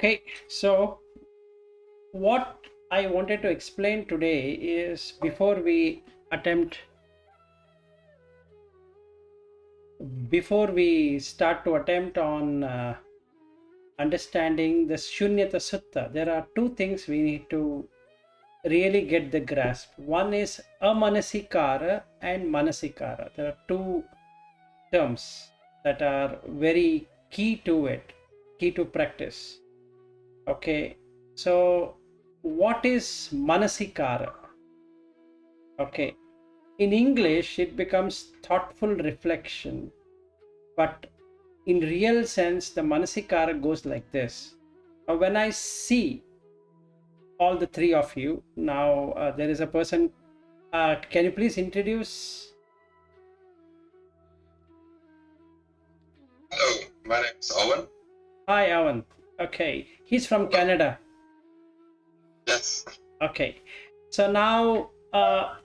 Okay, so what I wanted to explain today is attempt, before we start to attempt on understanding the Sutta, there are two things we need to really get the grasp. One is amanasikara and manasikara. There are two terms that are very key to it, key to practice. Okay, so what is manasikara? Okay, in English it becomes thoughtful reflection, but in real sense the manasikara goes like this. When I see all the three of you now, there is a person. Can you please introduce? Hello, my name is Owen. Hi, Avan. Okay, he's from Canada. Yes. Okay, so now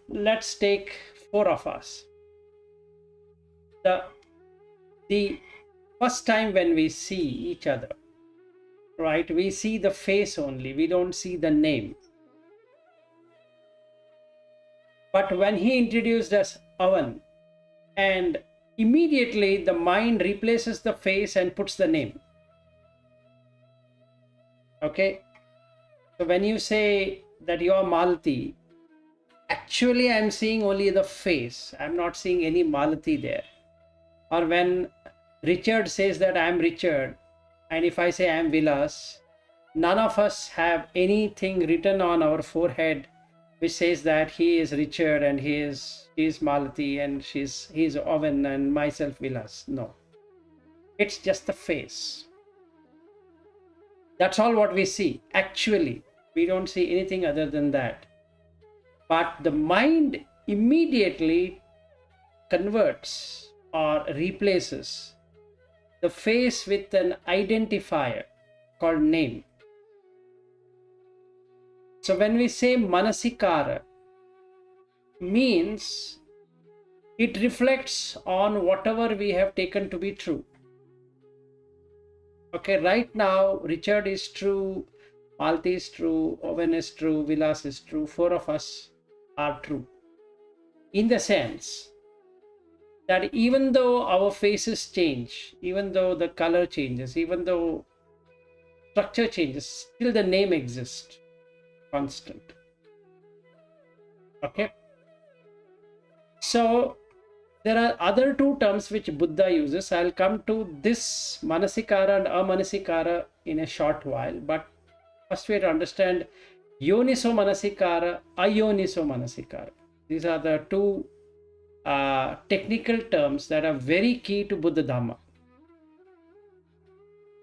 let's take four of us. The first time when we see each other, right, we see the face only, we don't see the name. But when he introduced us Avan, and immediately the mind replaces the face and puts the name. Okay, so when you say that you are Malati, actually I'm seeing only the face, I'm not seeing any Malati there. Or when Richard says that I'm Richard, and if I say I'm Vilas, none of us have anything written on our forehead which says that he is Richard and he is Malati and he's Owen and myself Vilas. No, it's just the face. That's all what we see. Actually, we don't see anything other than that. But the mind immediately converts or replaces the face with an identifier called name. So when we say manasikara, means it reflects on whatever we have taken to be true. Okay, right now Richard is true, Malti is true, Owen is true, Vilas is true, four of us are true. In the sense that even though our faces change, even though the color changes, even though structure changes, still the name exists, constant. Okay, so there are other two terms which Buddha uses. I'll come to this manasikara and amanasikara in a short while, but first we have to understand yoniso manasikara, ayoniso manasikara. These are the two technical terms that are very key to Buddha Dhamma.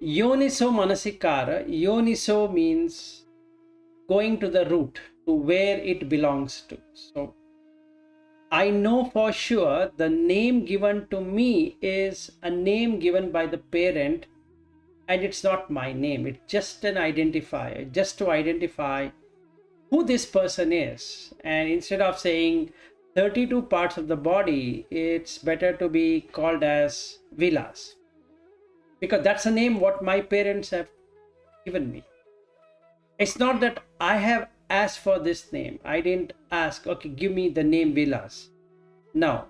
Yoniso manasikara, yoniso means going to the root, to where it belongs to. So I know for sure the name given to me is a name given by the parent, and it's not my name. It's just an identifier, just to identify who this person is. And instead of saying 32 parts of the body, it's better to be called as Vilas, because that's a name what my parents have given me. It's not that I have asked for this name. I didn't ask, okay, give me the name Vilas. No,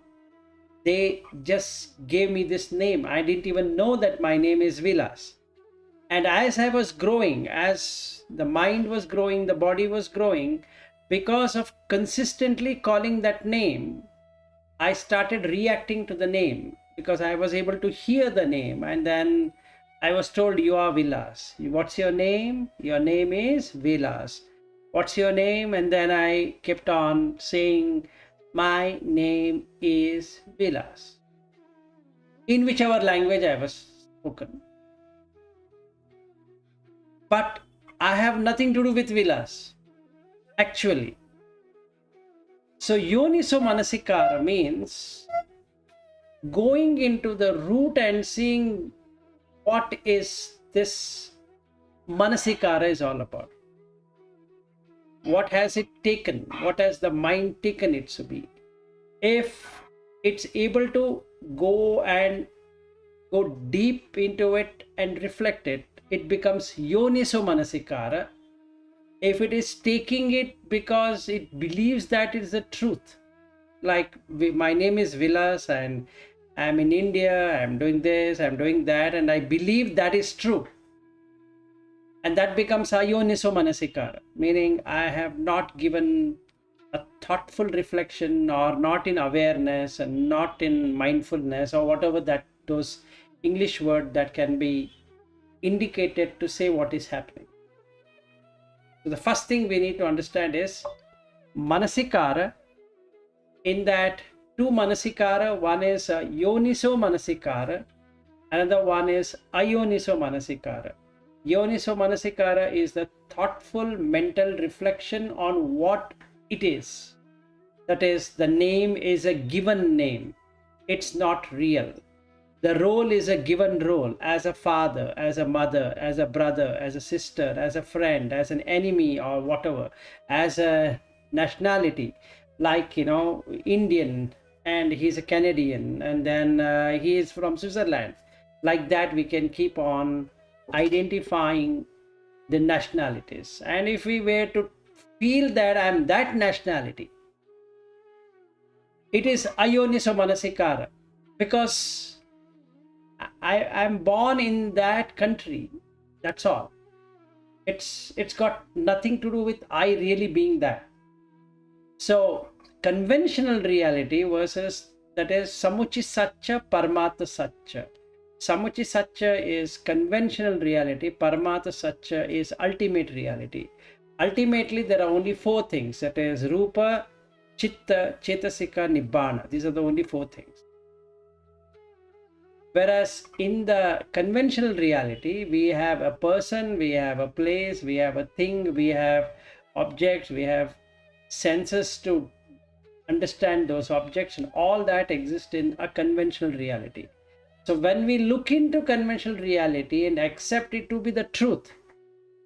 they just gave me this name. I didn't even know that my name is Vilas. And as I was growing, as the mind was growing, the body was growing, because of consistently calling that name, I started reacting to the name, because I was able to hear the name. And then I was told, you are Vilas. What's your name? Your name is Vilas. What's your name? And then I kept on saying, my name is Vilas, in whichever language I was spoken. But I have nothing to do with Vilas, actually. So yoniso manasikara means going into the root and seeing what is this manasikara is all about. What has it taken? What has the mind taken it to be? If it's able to go deep into it and reflect it, it becomes yoniso manasikara. If it is taking it because it believes that it is the truth, like my name is Vilas and I'm in India, I'm doing this, I'm doing that, and I believe that is true. And that becomes ayoniso manasikara, meaning I have not given a thoughtful reflection, or not in awareness and not in mindfulness, or whatever that those English word that can be indicated to say what is happening. So the first thing we need to understand is manasikara. In that two manasikara, one is yoniso manasikara, another one is ayoniso manasikara. Yoniso manasikara is the thoughtful mental reflection on what it is. That is, the name is a given name. It's not real. The role is a given role, as a father, as a mother, as a brother, as a sister, as a friend, as an enemy, or whatever, as a nationality, like, Indian, and he's a Canadian, and then he is from Switzerland. Like that, we can keep on identifying the nationalities. And if we were to feel that I'm that nationality, it is ayoniso manasikara, because I'm born in that country. That's all. It's got nothing to do with I really being that. So conventional reality versus, that is, Cūḷasuññatasutta Paramatma Satya. Cūḷasuññatasutta is conventional reality, Paramatma Satya is ultimate reality. Ultimately, there are only four things, that is Rupa, Chitta, Chetasika, Nibbana. These are the only four things. Whereas in the conventional reality, we have a person, we have a place, we have a thing, we have objects, we have senses to understand those objects, and all that exists in a conventional reality. So when we look into conventional reality and accept it to be the truth,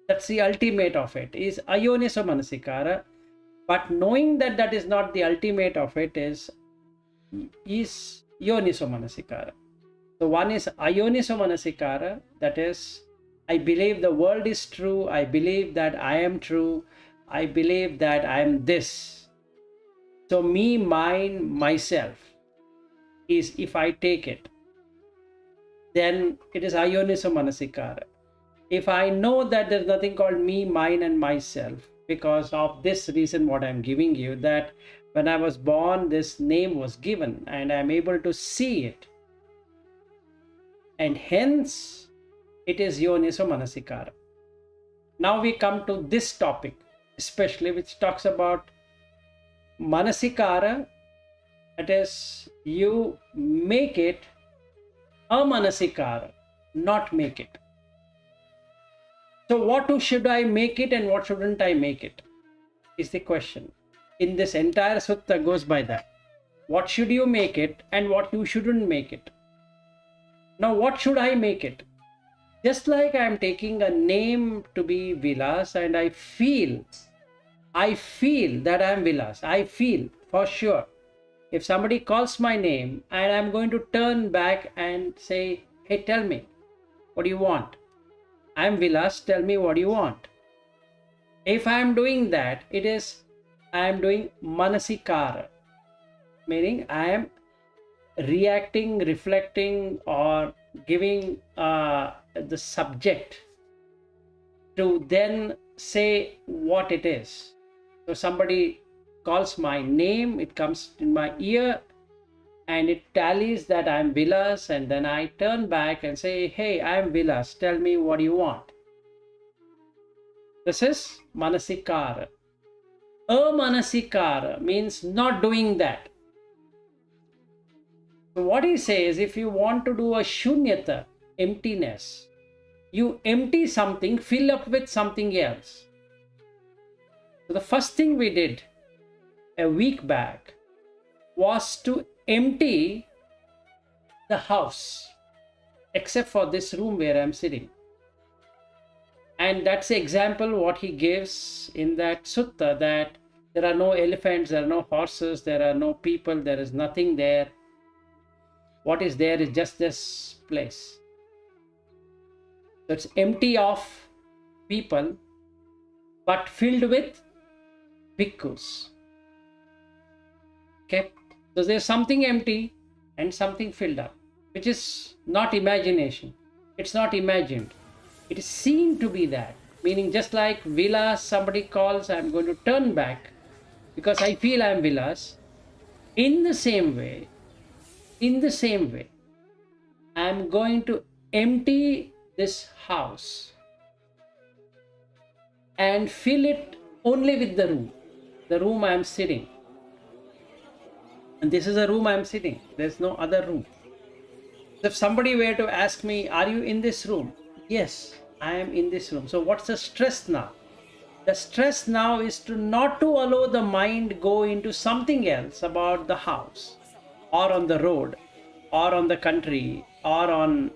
that's the ultimate of it, is ayoniso manasikara. But knowing that that is not the ultimate of it is yoniso manasikara. So one is ayoniso manasikara, that is, I believe the world is true, I believe that I am true, I believe that I am this. So me, mine, myself is, if I take it, then it is ayoniso manasikara. If I know that there's nothing called me, mine, and myself, because of this reason what I'm giving you, that when I was born, this name was given, and I'm able to see it, and hence it is yoniso manasikara. Now we come to this topic, especially, which talks about manasikara. That is, you make it a manasikara, not make it. So what should I make it and what shouldn't I make it is the question. In this entire sutta goes by that. What should you make it and what you shouldn't make it. Now what should I make it? Just like I am taking a name to be Vilas, and I feel that I am Vilas. I feel for sure. If somebody calls my name and I'm going to turn back and say, hey, tell me, what do you want? I'm Vilas, tell me what you want. If I am doing that, it is, I am doing manasikara, meaning I am reacting, reflecting, or giving the subject to then say what it is. So somebody calls my name, it comes in my ear, and it tallies that I'm Vilas, and then I turn back and say, hey, I'm Vilas, tell me what you want. This is manasikara. Amanasikara means not doing that. So what he says, if you want to do a shunyata, emptiness, you empty something, fill up with something else. So the first thing we did a week back was to empty the house, except for this room where I'm sitting. And that's the example what he gives in that sutta, that there are no elephants, there are no horses, there are no people, there is nothing there. What is there is just this place. That's empty of people, but filled with bhikkhus. Okay, so there's something empty and something filled up, which is not imagination. It's not imagined. It is seen to be that. Meaning, just like Vilas, somebody calls, I'm going to turn back because I feel I'm Vilas. In the same way, I'm going to empty this house and fill it only with the room I'm sitting. And this is a room I'm sitting. There's no other room. If somebody were to ask me, are you in this room? Yes, I am in this room. So what's the stress now? The stress now is to not to allow the mind go into something else about the house or on the road or on the country or on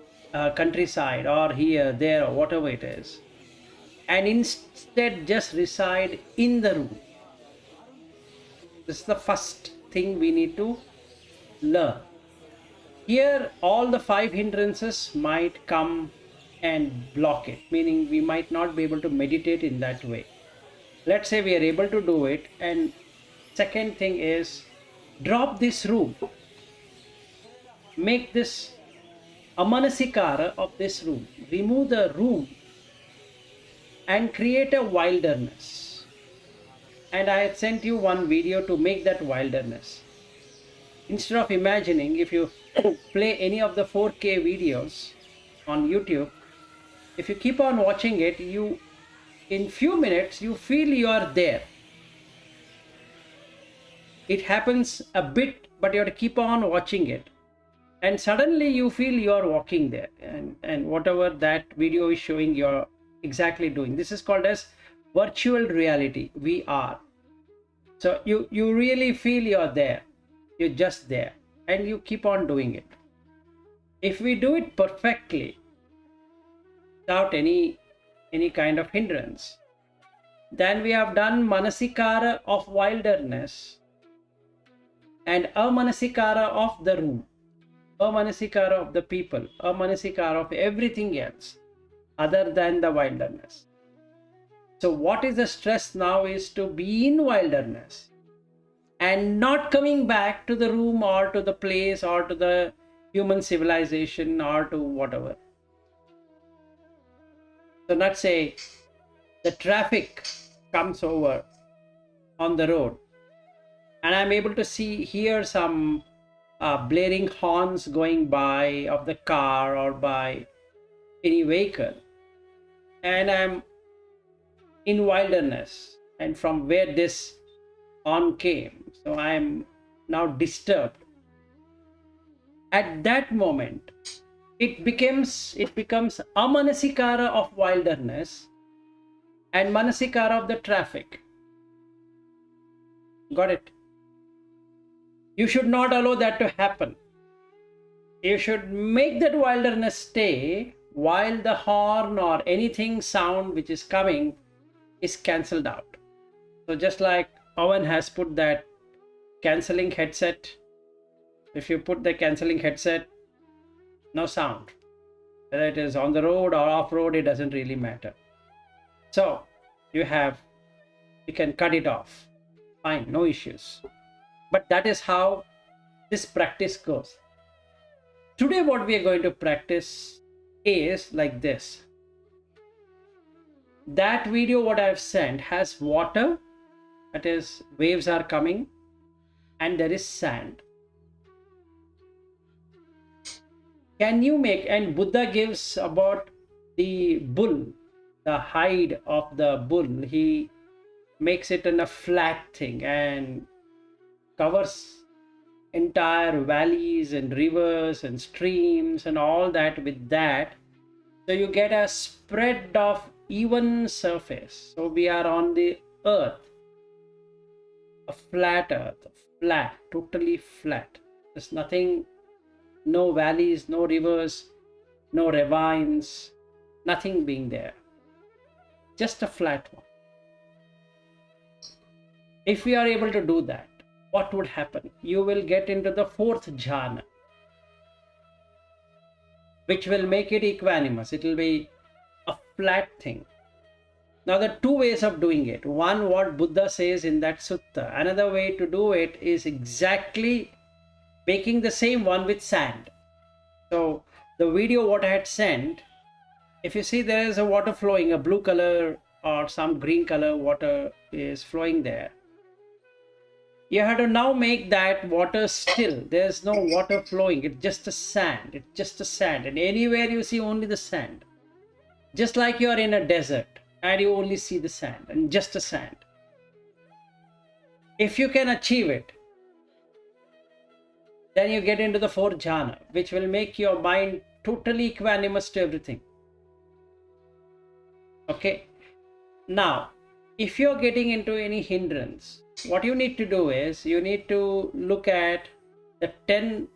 countryside or here, there, or whatever it is. And instead just reside in the room. This is the first thing we need to learn. Here, all the 5 hindrances might come and block it, meaning we might not be able to meditate in that way. Let's say we are able to do it. And second thing is, drop this room. Make this amanasikara of this room. Remove the room and create a wilderness. And I had sent you one video to make that wilderness. Instead of imagining, if you play any of the 4K videos on YouTube, if you keep on watching it, in few minutes you feel you are there. It happens a bit, but you have to keep on watching it, and suddenly you feel you are walking there, and whatever that video is showing, you're exactly doing. This is called as virtual reality, VR. So you really feel you're there. You're just there, and you keep on doing it. If we do it perfectly without any kind of hindrance, then we have done manasikara of wilderness and amanasikara of the room, amanasikara of the people, amanasikara of everything else other than the wilderness. So what is the stress now is to be in wilderness and not coming back to the room or to the place or to the human civilization or to whatever. So let's say the traffic comes over on the road and I'm able to hear some blaring horns going by of the car or by any vehicle, and I'm in wilderness, and from where this horn came, so I'm now disturbed. At that moment, it becomes amanasikara of wilderness and manasikara of the traffic. Got it? You should not allow that to happen. You should make that wilderness stay while the horn or anything sound which is coming is cancelled out. So just like Owen has put that cancelling headset, if you put the cancelling headset, no sound. Whether it is on the road or off road, it doesn't really matter. So you can cut it off. Fine, no issues. But that is how this practice goes. Today what we are going to practice is like this. That video what I have sent has water, that is waves are coming, and there is sand. Can you make, and Buddha gives about the bull, the hide of the bull, he makes it in a flat thing and covers entire valleys and rivers and streams and all that with that. So you get a spread of even surface. So we are on the earth, a flat earth, flat, totally flat. There's nothing, no valleys, no rivers, no ravines, nothing being there. Just a flat one. If we are able to do that, what would happen? You will get into the 4th jhana, which will make it equanimous. It will be flat thing. Now, there are two ways of doing it. One, what Buddha says in that sutta. Another way to do it is exactly making the same one with sand. So the video what I had sent, if you see there is a water flowing, a blue color or some green color water is flowing there. You have to now make that water still. There's no water flowing. It's just a sand. It's just a sand. And anywhere you see only the sand. Just like you're in a desert and you only see the sand and just a sand. If you can achieve it, then you get into the fourth jhana, which will make your mind totally equanimous to everything. Okay. Now, if you're getting into any hindrance, what you need to do is you need to look at the 10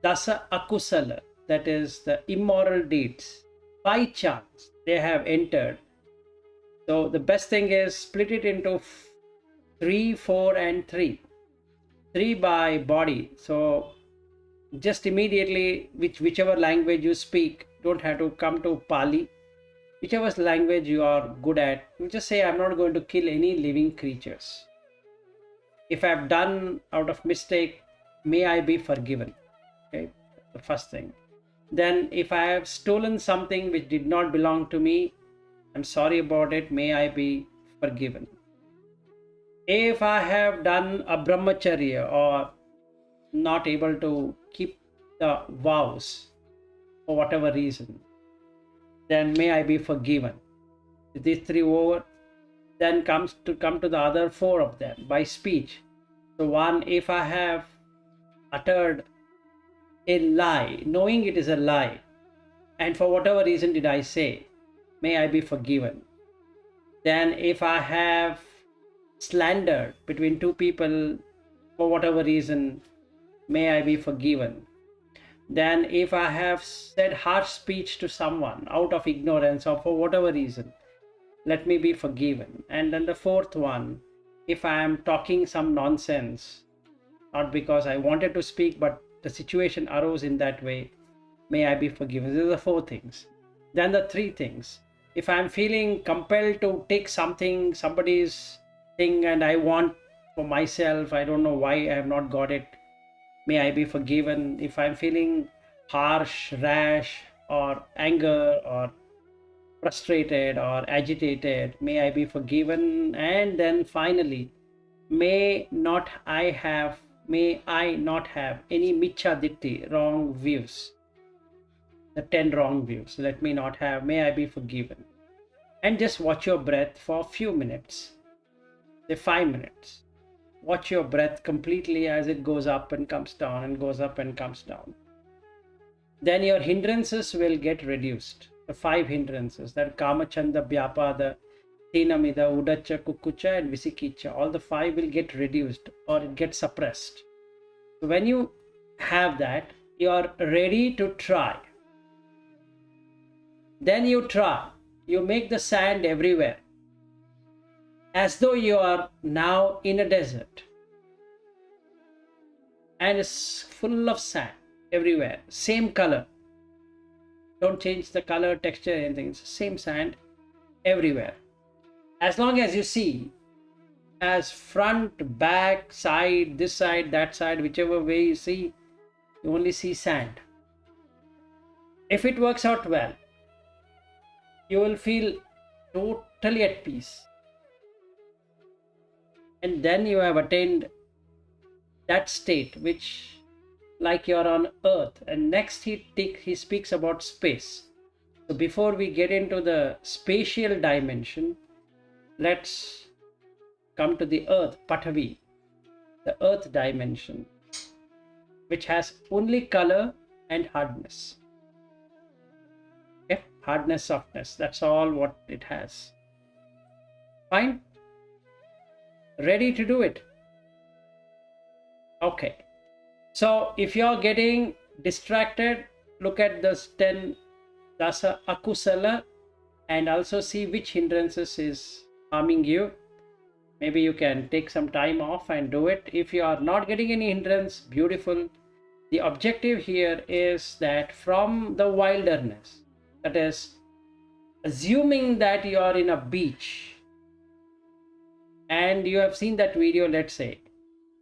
dasa akusala, that is the immoral deeds. By chance, they have entered. So the best thing is split it into 3, 4, and 3. 3 by body. So just immediately, whichever language you speak, don't have to come to Pali. Whichever language you are good at, you just say, I'm not going to kill any living creatures. If I've done out of mistake, may I be forgiven. Okay, the first thing. Then if I have stolen something which did not belong to me, I'm sorry about it, may I be forgiven. If I have done a brahmacharya or not able to keep the vows for whatever reason, then may I be forgiven. These 3 over, then come to the other 4 of them by speech. So one, if I have uttered a lie, knowing it is a lie, and for whatever reason did I say, may I be forgiven. Then if I have slandered between 2 people for whatever reason, may I be forgiven. Then if I have said harsh speech to someone out of ignorance or for whatever reason, let me be forgiven. And then the 4th one, if I am talking some nonsense, not because I wanted to speak, but the situation arose in that way, may I be forgiven. These are the 4 things. Then the 3 things. If I'm feeling compelled to take somebody's thing and I want for myself, I don't know why I have not got it, may I be forgiven. If I'm feeling harsh, rash, or anger, or frustrated, or agitated, may I be forgiven. And then finally, may I not have any michya ditti, wrong views. The 10 wrong views, let me not have, may I be forgiven. And just watch your breath for a few minutes, say 5 minutes. Watch your breath completely as it goes up and comes down and goes up and comes down. Then your hindrances will get reduced. The 5 hindrances, that kama, chanda, vyapada, tinamida, udacha, kukucha, and visikicha, all the 5 will get reduced or it gets suppressed. So when you have that, you are ready to try. Then you try. You make the sand everywhere, as though you are now in a desert. And it's full of sand everywhere. Same color. Don't change the color, texture, anything. It's the same sand everywhere. As long as you see, as front, back, side, this side, that side, whichever way you see, you only see sand. If it works out well, you will feel totally at peace. And then you have attained that state which, like you're on earth. And next he speaks about space. So before we get into the spatial dimension, let's come to the earth, Pathavi, the earth dimension, which has only color and hardness. Okay? Hardness, softness, that's all what it has. Fine? Ready to do it? Okay. So if you're getting distracted, look at this 10 dasa akusala and also see which hindrances is harming you. Maybe you can take some time off and do it. If you are not getting any hindrance, beautiful. The objective here is that from the wilderness, that is Assuming that you are in a beach and you have seen that video, let's say,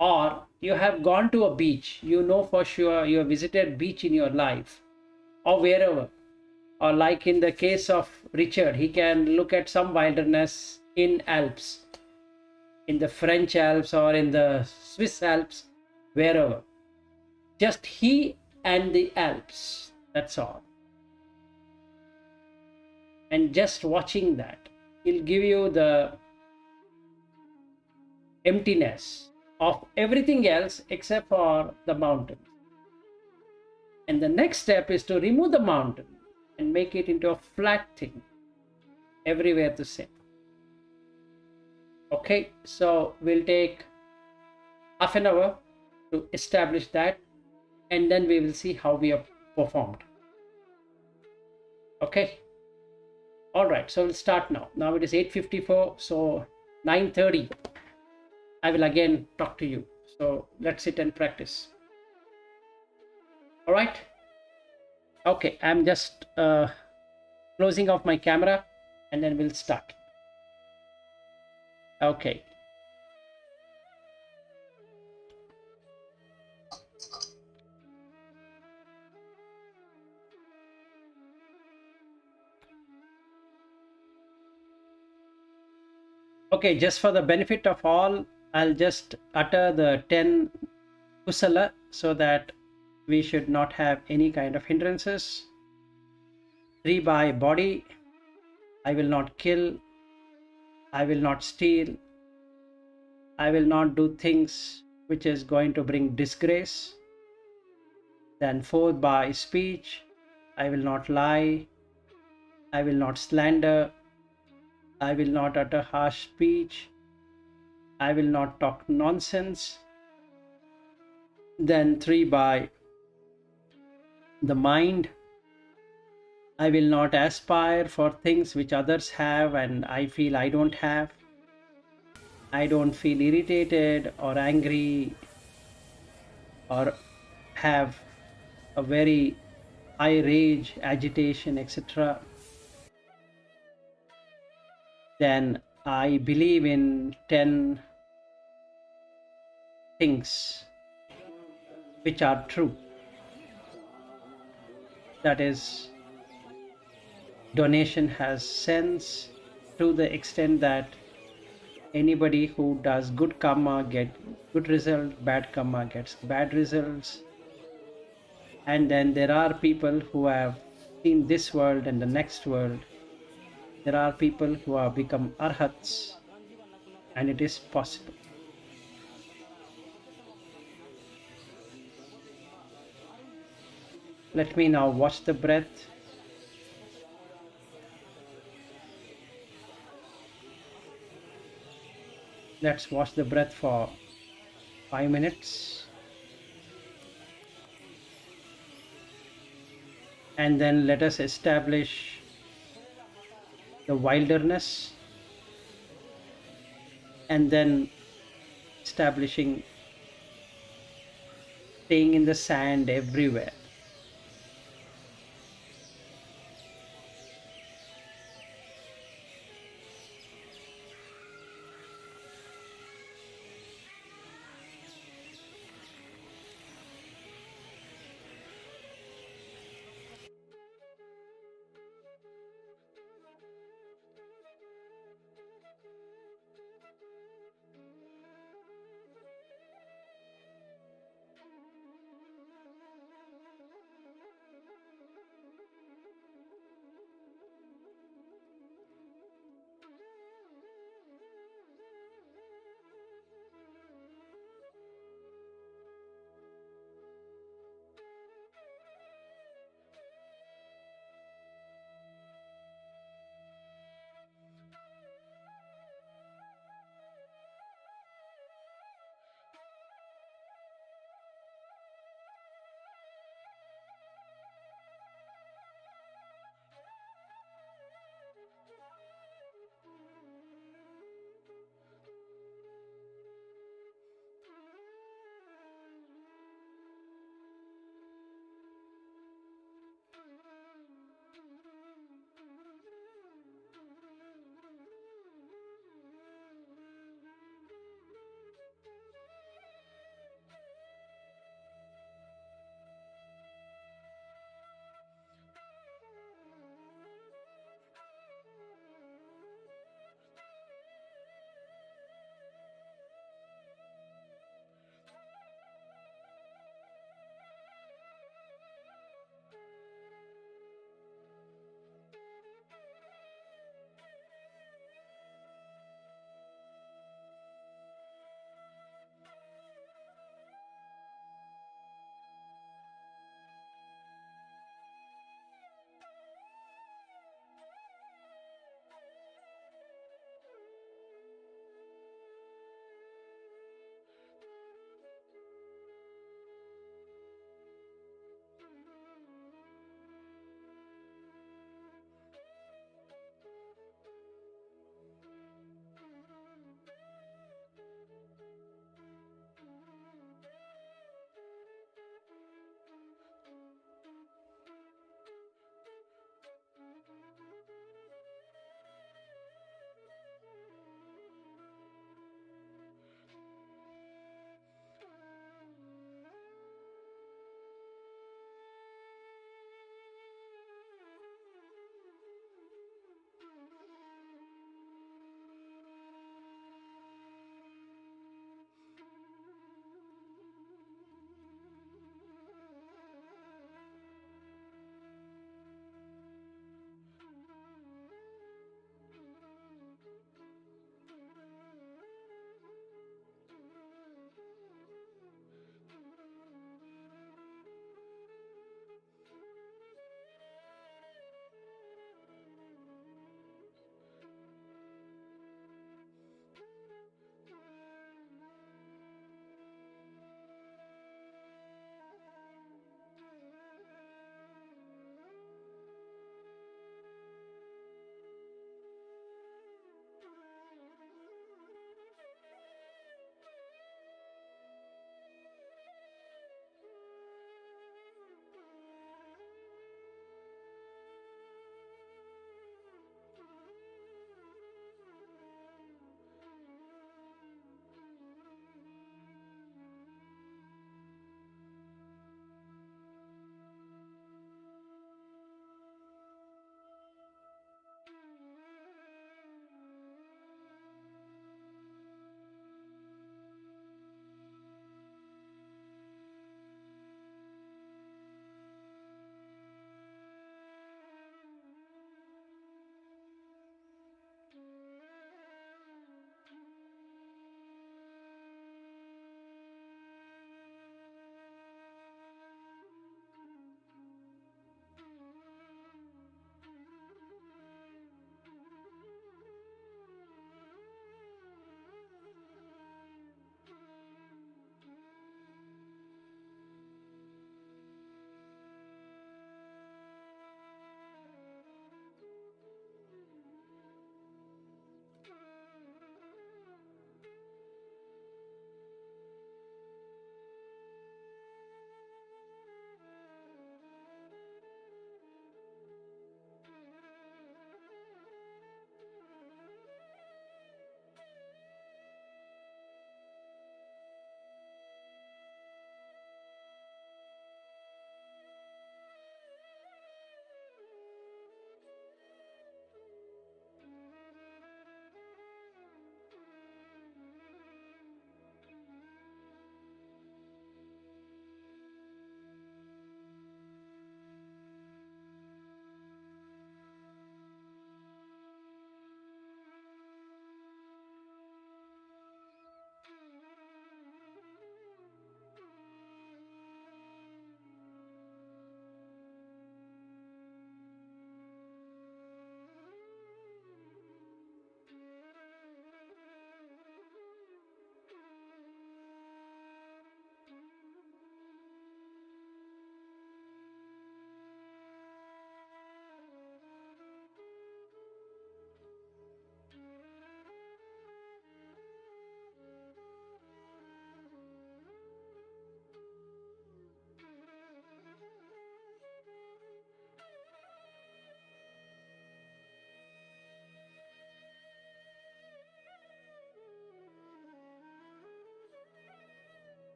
or you have gone to a beach, you know for sure you have visited beach in your life or wherever, or like in the case of Richard, he can look at some wilderness in Alps, in the French Alps or in the Swiss Alps, wherever. Just he and the Alps, that's all. And just watching that, he'll give you the emptiness of everything else except for the mountain. And the next step is to remove the mountain and make it into a flat thing, everywhere the same. Okay, so we'll take half an hour to establish that, and then we will see how we have performed. Okay, all right, so we'll start now. Now it is 8:54, so 9:30 I will again talk to you. So let's sit and practice. All right. Okay, I'm just closing off my camera and then we'll start. Okay. Okay, just for the benefit of all, I'll just utter the 10 kusala so that we should not have any kind of hindrances. 3 by body, I will not kill, I will not steal, I will not do things which is going to bring disgrace. Then 4 by speech, I will not lie, I will not slander, I will not utter harsh speech, I will not talk nonsense. Then 3 by the mind, I will not aspire for things which others have and I feel I don't have. I don't feel irritated or angry or have a very high rage, agitation, etc. Then I believe in 10 things which are true. That is, donation has sense to the extent that anybody who does good karma get good result, bad karma gets bad results. And then there are people who have seen this world and the next world. There are people who have become arhats, and it is possible. Let me now watch the breath. Let's watch the breath for 5 minutes. And then let us establish the wilderness, and then establishing staying in the sand everywhere.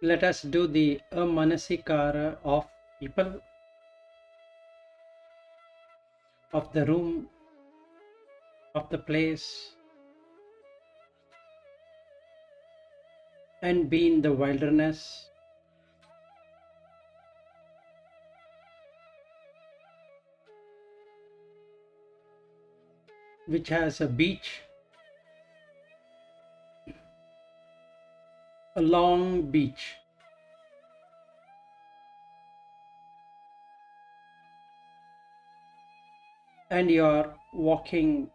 Let us do the amanasikara of people, of the room, of the place, and be in the wilderness. Which has a beach, a long beach. And you are walking,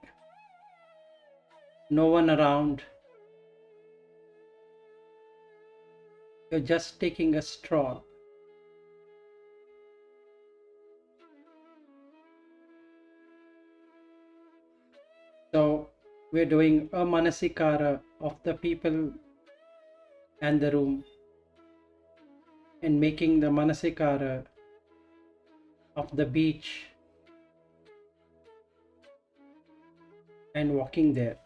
no one around. You're just taking a stroll. So we're doing a manasikara of the people and the room, and making the manasikara of the beach and walking there.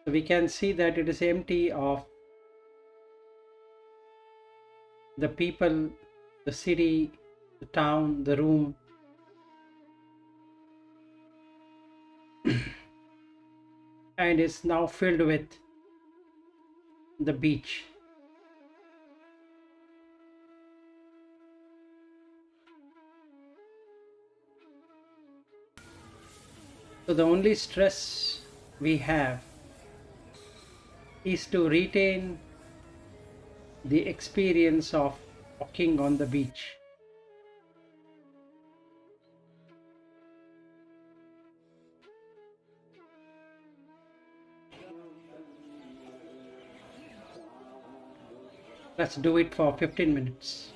So we can see that it is empty of the people, the city, the town, the room. And is now filled with the beach. So the only stress we have is to retain the experience of walking on the beach. Let's do it for 15 minutes.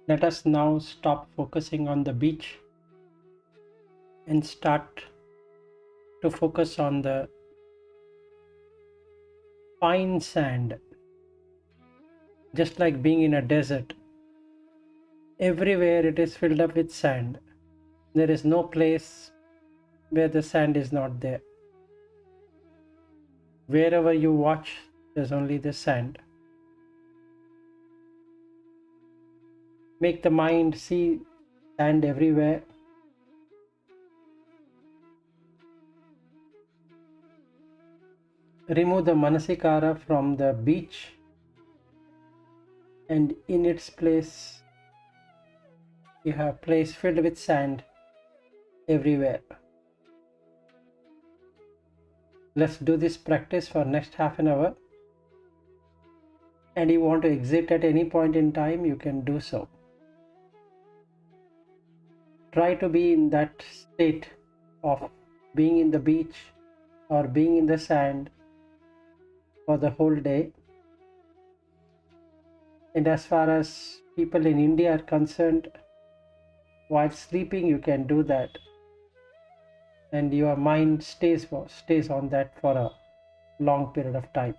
Let us now stop focusing on the beach and start to focus on the fine sand. Just like being in a desert, everywhere it is filled up with sand. There is no place where the sand is not there. Wherever you watch, there's only the sand. Make the mind see sand everywhere. Remove the manasikara from the beach, and in its place you have place filled with sand everywhere. Let's do this practice for next half an hour, and you want to exit at any point in time, you can do so. Try to be in that state of being in the beach or being in the sand for the whole day. And as far as people in India are concerned, while sleeping you can do that, and your mind stays on that for a long period of time.